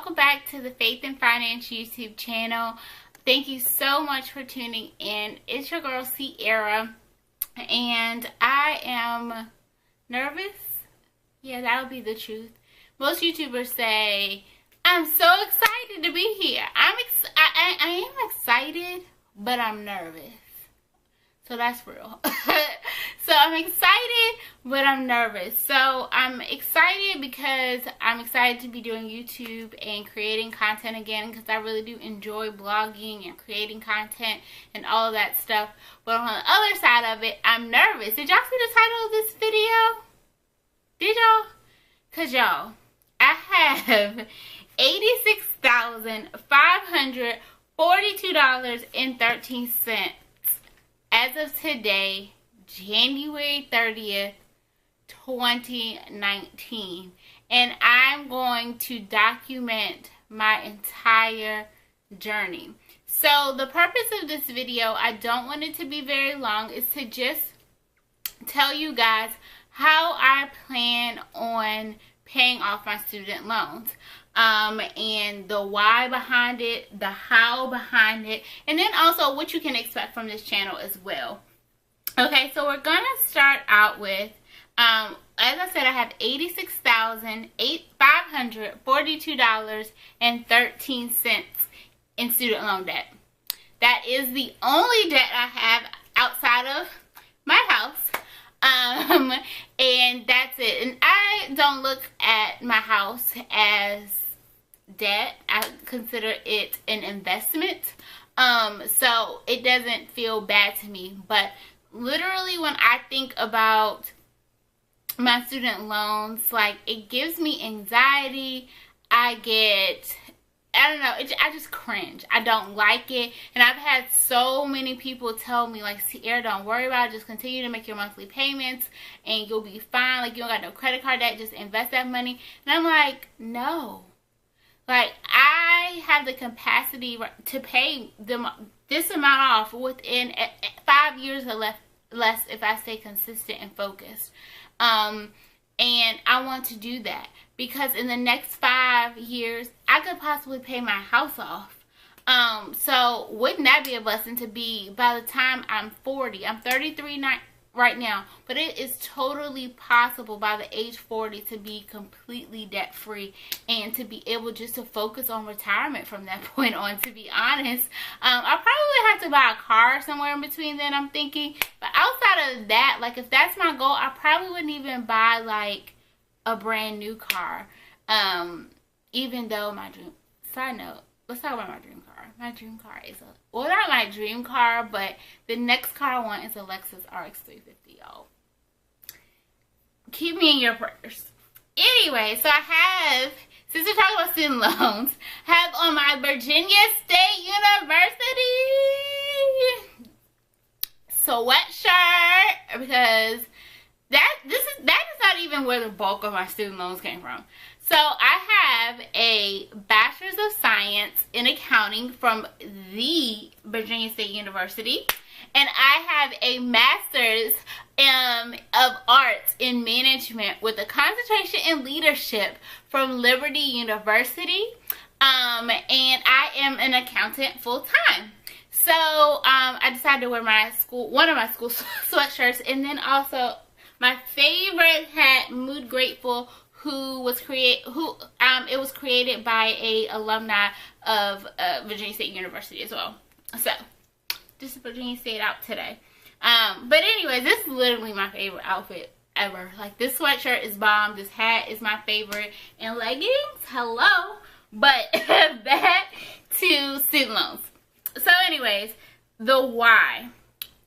welcome back to the Faith and Finance YouTube channel. Thank you so much for tuning in. It's your girl Sierra, and I am nervous. Yeah, that'll be the truth. Most YouTubers say, I'm so excited to be here. I am excited, but I'm nervous. So that's real. So I'm excited, but I'm nervous. So I'm excited because I'm excited to be doing YouTube and creating content again, because I really do enjoy blogging and creating content and all of that stuff. But on the other side of it, I'm nervous. Did y'all see the title of this video? Did y'all? Because y'all, I have $86,542.13 as of today, January 30th, 2019. And I'm going to document my entire journey. So the purpose of this video, I don't want it to be very long, is to just tell you guys how I plan on paying off my student loans. And the why behind it, the how behind it, and then also what you can expect from this channel as well. Okay, so we're gonna start out with, as I said, I have $86,542.13 in student loan debt. That is the only debt I have outside of my house. And that's it. And I don't look at my house as debt. I consider it an investment. So it doesn't feel bad to me. But literally when I think about my student loans, like, it gives me anxiety. I don't know, I just cringe. I don't like it. And I've had so many people tell me, like, Sierra, don't worry about it. Just continue to make your monthly payments and you'll be fine. Like, you don't got no credit card debt. Just invest that money. And I'm like, no. Like, I have the capacity to pay them this amount off within 5 years or less if I stay consistent and focused. And I want to do that because in the next 5 years, I could possibly pay my house off. So wouldn't that be a blessing to be, by the time I'm 40, I'm 33 right now, but it is totally possible by the age 40 to be completely debt free and to be able just to focus on retirement from that point on, to be honest. I'll probably have to buy a car somewhere in between then, I'm thinking. But outside of that, like, if that's my goal, I probably wouldn't even buy like a brand new car. Even though my dream, side note, let's talk about my dream car. My dream car is well, not my dream car, but the next car I want is a Lexus RX 350, y'all. Keep me in your prayers. Anyway, so I have, since we're talking about student loans, have on my Virginia State University sweatshirt, because that is not even where the bulk of my student loans came from. So I have a Bachelor's of Science in Accounting from the Virginia State University. And I have a Master's of Arts in Management with a concentration in Leadership from Liberty University. And I am an accountant full-time. So I decided to wear one of my school sweatshirts. And then also my favorite hat, Mood Grateful, it was created by a alumni of Virginia State University as well. So just Virginia State out today. But anyways, this is literally my favorite outfit ever. Like, this sweatshirt is bomb. This hat is my favorite. And leggings, hello. But back to student loans. So anyways, the why.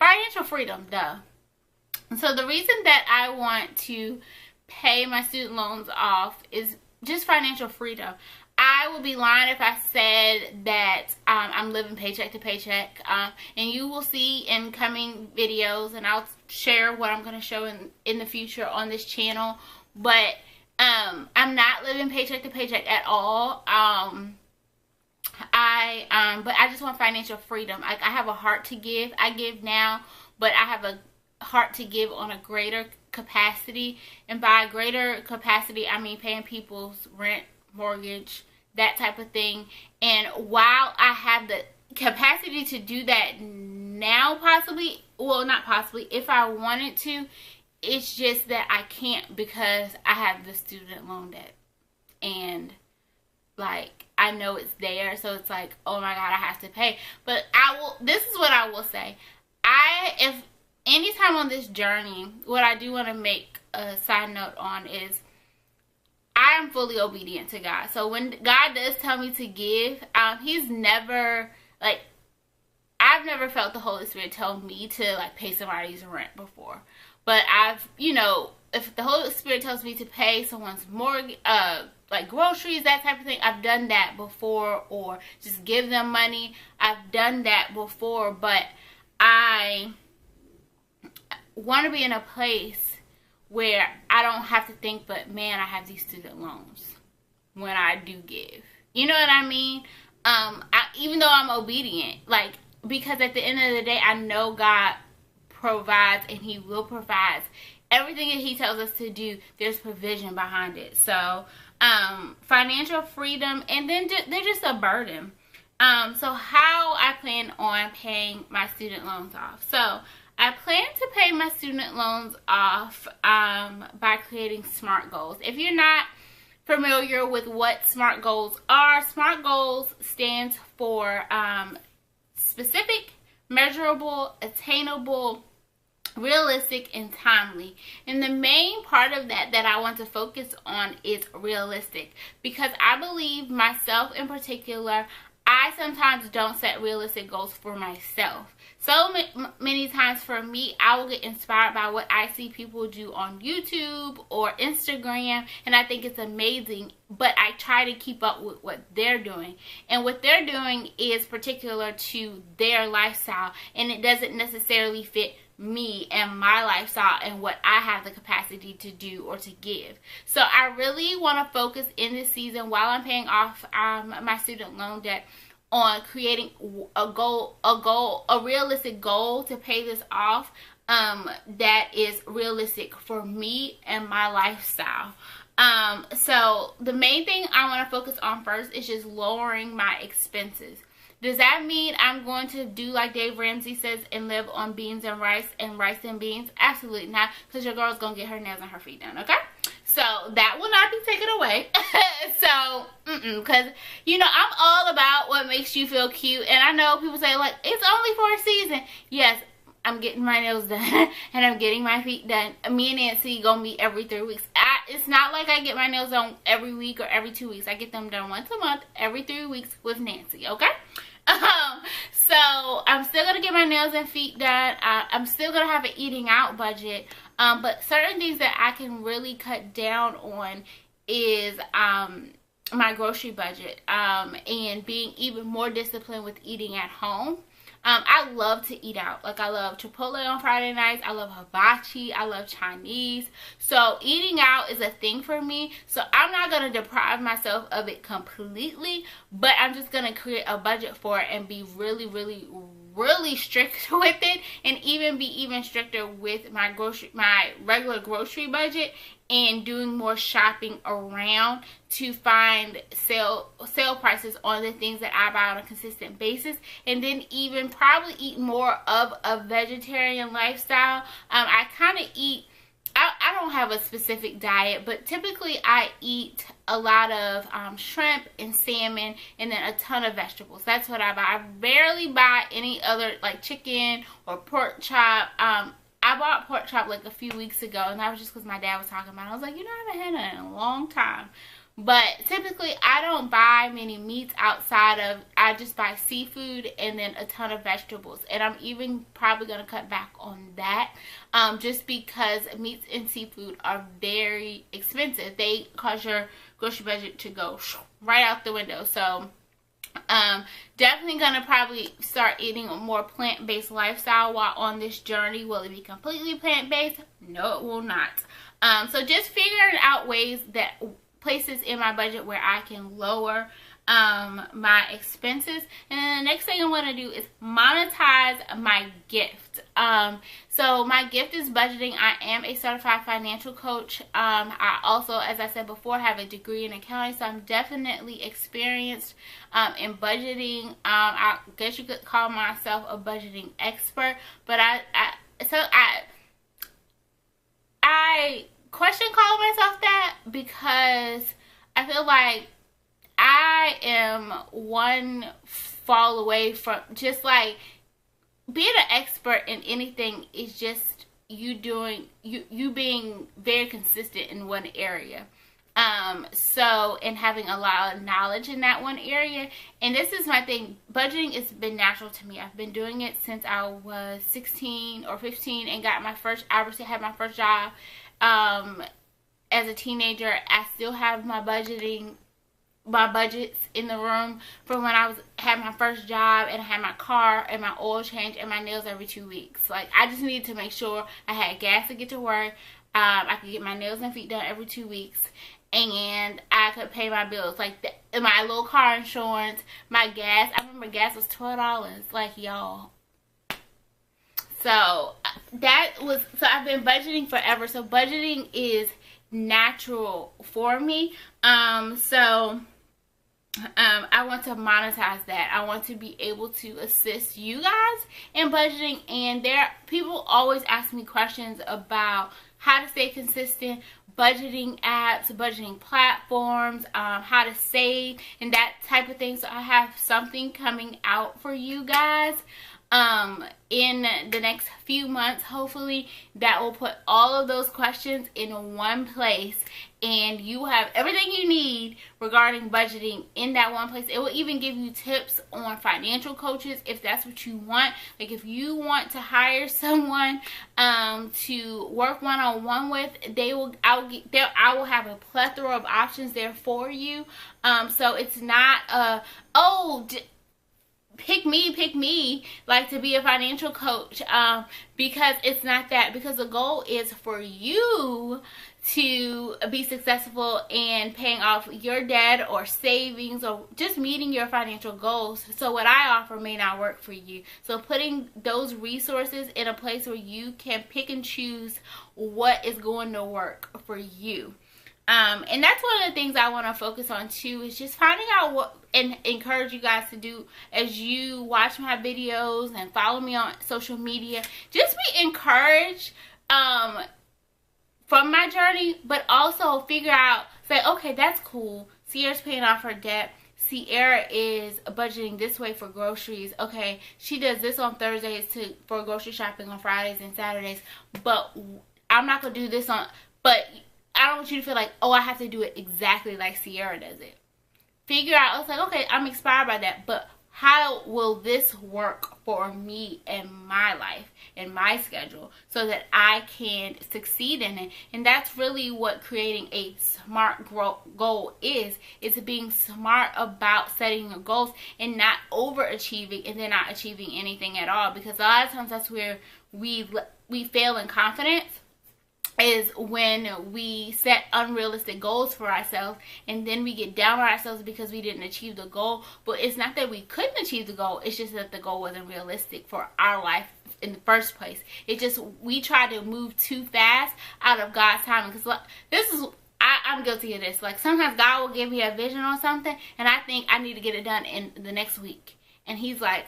Financial freedom, duh. So the reason that I want to pay my student loans off is just financial freedom. I would be lying if I said that I'm living paycheck to paycheck. And you will see in coming videos, and I'll share what I'm going to show in the future on this channel. But I'm not living paycheck to paycheck at all. But I just want financial freedom. Like, I have a heart to give. I give now, but I have a heart to give on a greater capacity. And by greater capacity, I mean paying people's rent, mortgage, that type of thing. And while I have the capacity to do that now, possibly, well, not possibly, if I wanted to, it's just that I can't because I have the student loan debt. And like, I know it's there, so it's like, oh my God, I have to pay. But this is what I will say. If anytime on this journey, what I do want to make a side note on is, I am fully obedient to God. So when God does tell me to give, he's never, like, I've never felt the Holy Spirit tell me to, like, pay somebody's rent before. But I've, you know, if the Holy Spirit tells me to pay someone's mortgage, like groceries, that type of thing, I've done that before. Or just give them money, I've done that before. But I want to be in a place where I don't have to think, but man, I have these student loans when I do give. You know what I mean? Even though I'm obedient, like, because at the end of the day, I know God provides, and he will provide everything that he tells us to do. There's provision behind it. So financial freedom, and then they're just a burden. So how I plan on paying my student loans off. So I plan to pay my student loans off by creating SMART goals. If you're not familiar with what SMART goals are, SMART goals stands for specific, measurable, attainable, realistic, and timely. And the main part of that I want to focus on is realistic, because I believe, myself in particular, I sometimes don't set realistic goals for myself. So many times for me, I will get inspired by what I see people do on YouTube or Instagram, and I think it's amazing, but I try to keep up with what they're doing. And what they're doing is particular to their lifestyle, and it doesn't necessarily fit me and my lifestyle and what I have the capacity to do or to give. So I really want to focus in this season, while I'm paying off my student loan debt, on creating a realistic goal to pay this off that is realistic for me and my lifestyle. So the main thing I want to focus on first is just lowering my expenses. Does that mean I'm going to do like Dave Ramsey says and live on beans and rice and beans? Absolutely not, because your girl's going to get her nails and her feet done, okay? So that will not be taken away. So, because, you know, I'm all about what makes you feel cute. And I know people say, like, it's only for a season. Yes, I'm getting my nails done and I'm getting my feet done. Me and Nancy gonna meet every 3 weeks. It's not like I get my nails done every week or every 2 weeks. I get them done once a month, every 3 weeks with Nancy, okay? So I'm still gonna get my nails and feet done. I'm still gonna have an eating out budget. But certain things that I can really cut down on is my grocery budget, and being even more disciplined with eating at home. I love to eat out. Like, I love Chipotle on Friday nights. I love hibachi. I love Chinese. So eating out is a thing for me. So I'm not going to deprive myself of it completely, but I'm just going to create a budget for it and be really, really, really strict with it, and be even stricter with my regular grocery budget, and doing more shopping around to find sale prices on the things that I buy on a consistent basis, and then even probably eat more of a vegetarian lifestyle. I kind of eat, I don't have a specific diet, but typically I eat a lot of shrimp and salmon, and then a ton of vegetables. That's what I buy. I barely buy any other, like, chicken or pork chop. I bought pork chop like a few weeks ago, and that was just because my dad was talking about it. I was like, you know, I haven't had it in a long time. But typically, I don't buy many meats outside of, I just buy seafood and then a ton of vegetables. And I'm even probably going to cut back on that, just because meats and seafood are very expensive. They cause your grocery budget to go right out the window. So definitely gonna probably start eating a more plant-based lifestyle while on this journey. Will it be completely plant-based? No, it will not. So just figuring out ways, that places in my budget where I can lower my expenses. And then the next thing I want to do is monetize my gift. So my gift is budgeting. I am a certified financial coach. I also, as I said before, have a degree in accounting, so I'm definitely experienced in budgeting. I guess you could call myself a budgeting expert, but I question calling myself that because I feel like I am one fall away from just like being an expert in anything is just you being very consistent in one area. And having a lot of knowledge in that one area. And this is my thing. Budgeting has been natural to me. I've been doing it since I was 16 or 15 and got my first, I had my first job. As a teenager, I still have my budgets in the room from when I had my first job, and I had my car and my oil change and my nails every 2 weeks. Like, I just needed to make sure I had gas to get to work. I could get my nails and feet done every 2 weeks, and I could pay my bills. Like, my little car insurance, my gas. I remember gas was $12. Like, y'all. So I've been budgeting forever. So budgeting is natural for me. I want to monetize that. I want to be able to assist you guys in budgeting. And people always ask me questions about how to stay consistent, budgeting apps, budgeting platforms, how to save, and that type of thing. So I have something coming out for you guys in the next few months, hopefully, that will put all of those questions in one place, and you have everything you need regarding budgeting in that one place. It will even give you tips on financial coaches if that's what you want. Like, if you want to hire someone to work one-on-one with, I will have a plethora of options there for you. So it's not pick me like to be a financial coach, because it's not that. Because the goal is for you to be successful in paying off your debt or savings or just meeting your financial goals. So what I offer may not work for you. So putting those resources in a place where you can pick and choose what is going to work for you. And that's one of the things I want to focus on too, is just finding out what, and encourage you guys to do as you watch my videos and follow me on social media. Just be encouraged from my journey, but also figure out, say, okay, that's cool. Sierra's paying off her debt. Sierra is budgeting this way for groceries. Okay, she does this on Thursdays for grocery shopping on Fridays and Saturdays, but I'm not going to do this but I don't want you to feel like, oh, I have to do it exactly like Sierra does it. Figure out, it's like, okay, I'm inspired by that, but how will this work for me in my life, in my schedule, so that I can succeed in it? And that's really what creating a smart goal is being smart about setting your goals and not overachieving and then not achieving anything at all. Because a lot of times that's where we fail in confidence, is when we set unrealistic goals for ourselves, and then we get down on ourselves because we didn't achieve the goal. But it's not that we couldn't achieve the goal, it's just that the goal wasn't realistic for our life in the first place. It's just we try to move too fast out of God's timing. Because I'm guilty of this. Like, sometimes God will give me a vision on something and I think I need to get it done in the next week, and he's like,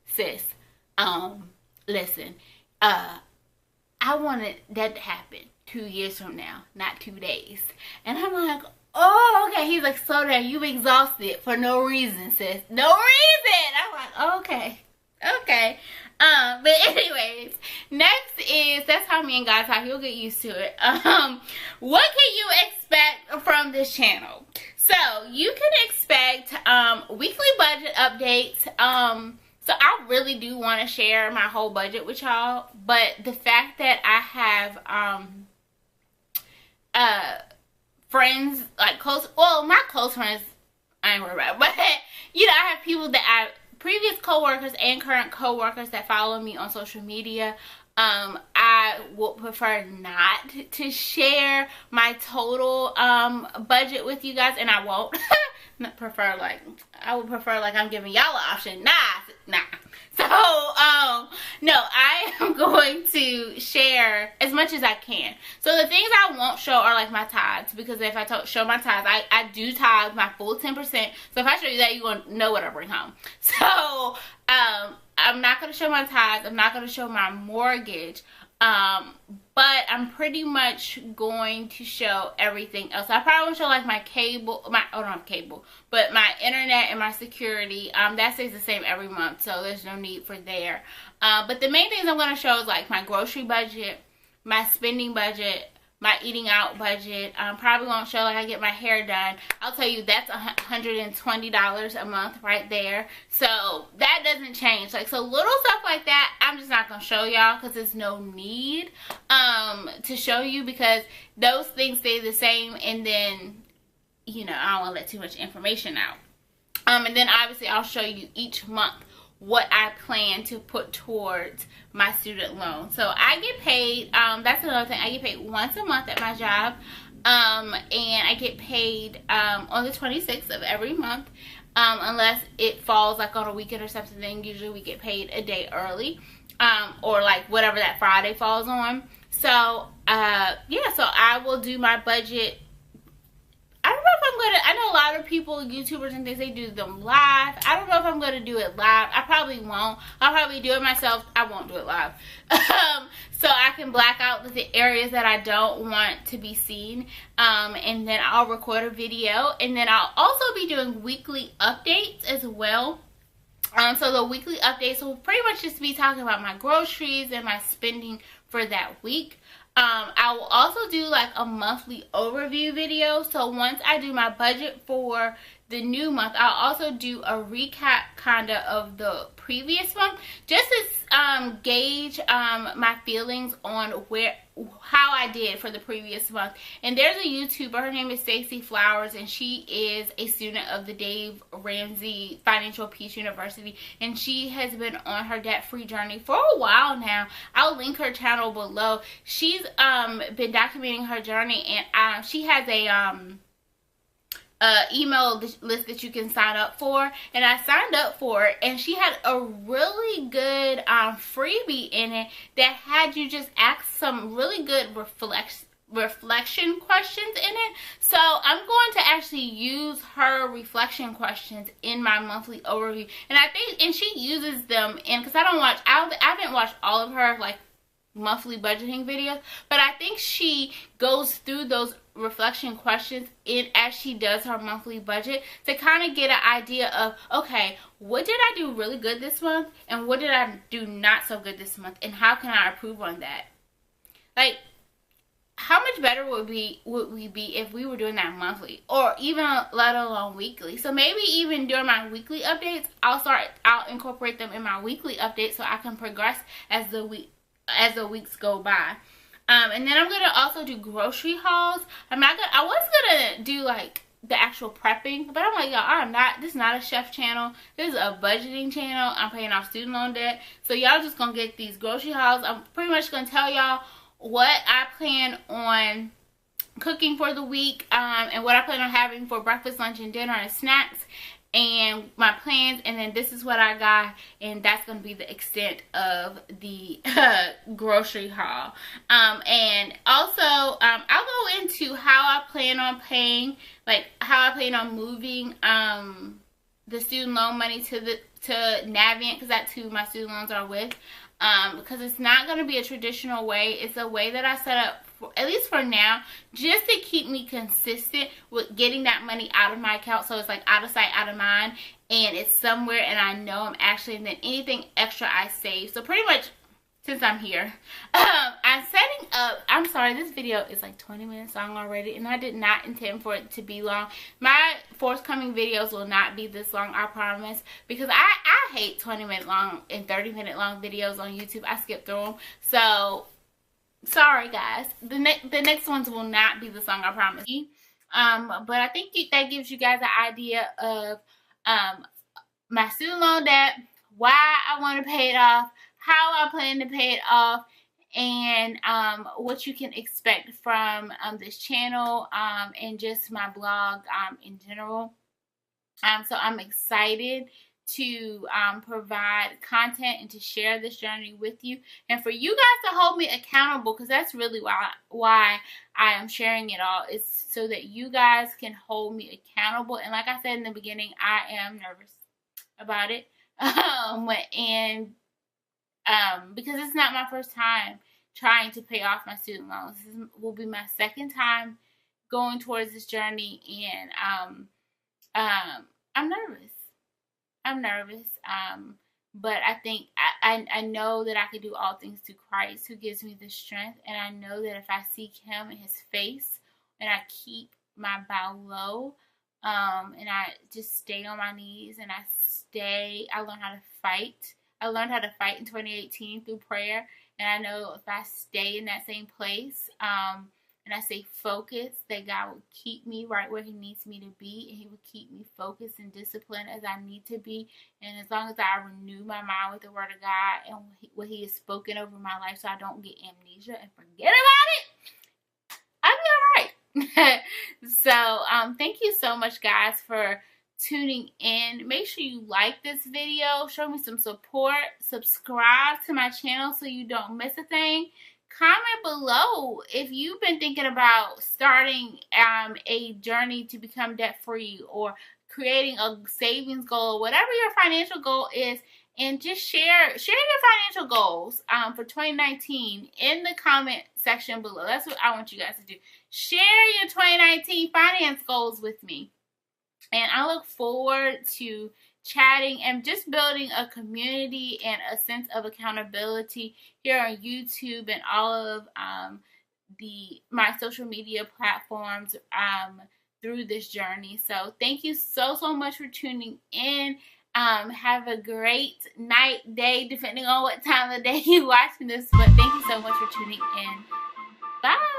sis, listen, I wanted that to happen 2 years from now, not 2 days. And I'm like, oh, okay. He's like, slow down. You've exhausted for no reason, sis. No reason. I'm like, okay. But anyways, next is, that's how me and God talk. You'll get used to it. What can you expect from this channel? So you can expect weekly budget updates. So I really do want to share my whole budget with y'all, but the fact that I have friends, like not close friends, I ain't worried about it, but you know, I have people that previous coworkers and current coworkers that follow me on social media. I would prefer not to share my total budget with you guys, and I won't. not prefer, like, I would prefer, like, I'm giving y'all an option. Nah. So, no, I am going to share as much as I can. So the things I won't show are like my tithes, because if I show my tithes, I do tithe my full 10%. So if I show you that, you're going to know what I bring home. So, I'm not going to show my tithes. I'm not going to show my mortgage. But I'm pretty much going to show everything else. I probably won't show like my cable, I don't have cable, but my internet and my security, that stays the same every month, so there's no need for there. But the main things I'm going to show is like my grocery budget, my spending budget, my eating out budget. Probably won't show like I get my hair done. I'll tell you that's $120 a month right there. So that doesn't change. Like, so little stuff like that, I'm just not gonna show y'all because there's no need to show you, because those things stay the same. And then, you know, I don't want to let too much information out. And then obviously I'll show you each month what I plan to put towards my student loan. So I get paid, that's another thing, I get paid once a month at my job, and I get paid on the 26th of every month, unless it falls like on a weekend or something. Then usually we get paid a day early, or like whatever that Friday falls on. So yeah, so I will do my budget. I don't know if I'm gonna, I know a lot of people, YouTubers and things, they do them live. I don't know if I'm gonna do it live. I probably won't. I'll probably do it myself. I won't do it live. So I can black out the areas that I don't want to be seen. And then I'll record a video. And then I'll also be doing weekly updates as well. So the weekly updates will pretty much just be talking about my groceries and my spending for that week. I will also do like a monthly overview video. So once I do my budget for the new month, I'll also do a recap kind of the previous month, just to gauge my feelings on how I did for the previous month. And there's a YouTuber, her name is Stacey Flowers, and she is a student of the Dave Ramsey Financial Peace University, and she has been on her debt-free journey for a while now. I'll link her channel below. She's been documenting her journey, and she has a email list that you can sign up for, and I signed up for it, and she had a really good freebie in it that had you just ask some really good reflection questions in it. So I'm going to actually use her reflection questions in my monthly overview, and I think, and she uses them in, because I haven't watched all of her like monthly budgeting videos, but I think she goes through those reflection questions as she does her monthly budget, to kind of get an idea of, okay, what did I do really good this month, and what did I do not so good this month, and how can I improve on that? Like, how much better would we be if we were doing that monthly, or even let alone weekly? So maybe even during my weekly updates, I'll incorporate them in my weekly updates so I can progress as the weeks go by. And then I'm gonna also do grocery hauls. I was gonna do like the actual prepping, but I'm like, y'all, this is not a chef channel. This is a budgeting channel. I'm paying off student loan debt. So y'all just gonna get these grocery hauls. I'm pretty much gonna tell y'all what I plan on cooking for the week, and what I plan on having for breakfast, lunch, and dinner, and snacks, and my plans. And then this is what I got, and that's going to be the extent of the grocery haul. And also I'll go into how I plan on paying, like how I plan on moving the student loan money to Navient, because that's who my student loans are with. Because it's not going to be a traditional way. It's a way that I set up, at least for now, just to keep me consistent with getting that money out of my account. So it's like out of sight, out of mind, and it's somewhere, and I know I'm actually, and then anything extra I save. So pretty much, since I'm here, I'm setting up, I'm sorry, this video is like 20 minutes long already, and I did not intend for it to be long. My forthcoming videos will not be this long, I promise, because I hate 20-minute long and 30-minute long videos on YouTube. I skip through them. So sorry guys, the next ones will not be this long, I promise. But I think that gives you guys an idea of my student loan debt, why I want to pay it off, how I plan to pay it off, and what you can expect from this channel, and just my blog in general. So I'm excited to provide content and to share this journey with you, and for you guys to hold me accountable, because that's really why I am sharing it all, is so that you guys can hold me accountable. And like I said in the beginning, I am nervous about it, and because it's not my first time trying to pay off my student loans. This will be my second time going towards this journey, and I'm nervous. I'm nervous. But I think I know that I can do all things through Christ who gives me the strength. And I know that if I seek him in his face and I keep my bow low, and I just stay on my knees and I learn how to fight. I learned how to fight in 2018 through prayer. And I know if I stay in that same place, and I stay focused, that God will keep me right where he needs me to be, and he will keep me focused and disciplined as I need to be. And as long as I renew my mind with the word of God and what he has spoken over my life, so I don't get amnesia and forget about it, I'll be all right. So thank you so much, guys, for tuning in. Make sure you like this video, show me some support, subscribe to my channel so you don't miss a thing. Comment below if you've been thinking about starting a journey to become debt free, or creating a savings goal, whatever your financial goal is, and just share your financial goals for 2019 in the comment section below. That's what I want you guys to do. Share your 2019 finance goals with me. And I look forward to chatting and just building a community and a sense of accountability here on YouTube and all of my social media platforms through this journey. So thank you so much for tuning in. Have a great night, day, depending on what time of day you're watching this. But thank you so much for tuning in. Bye.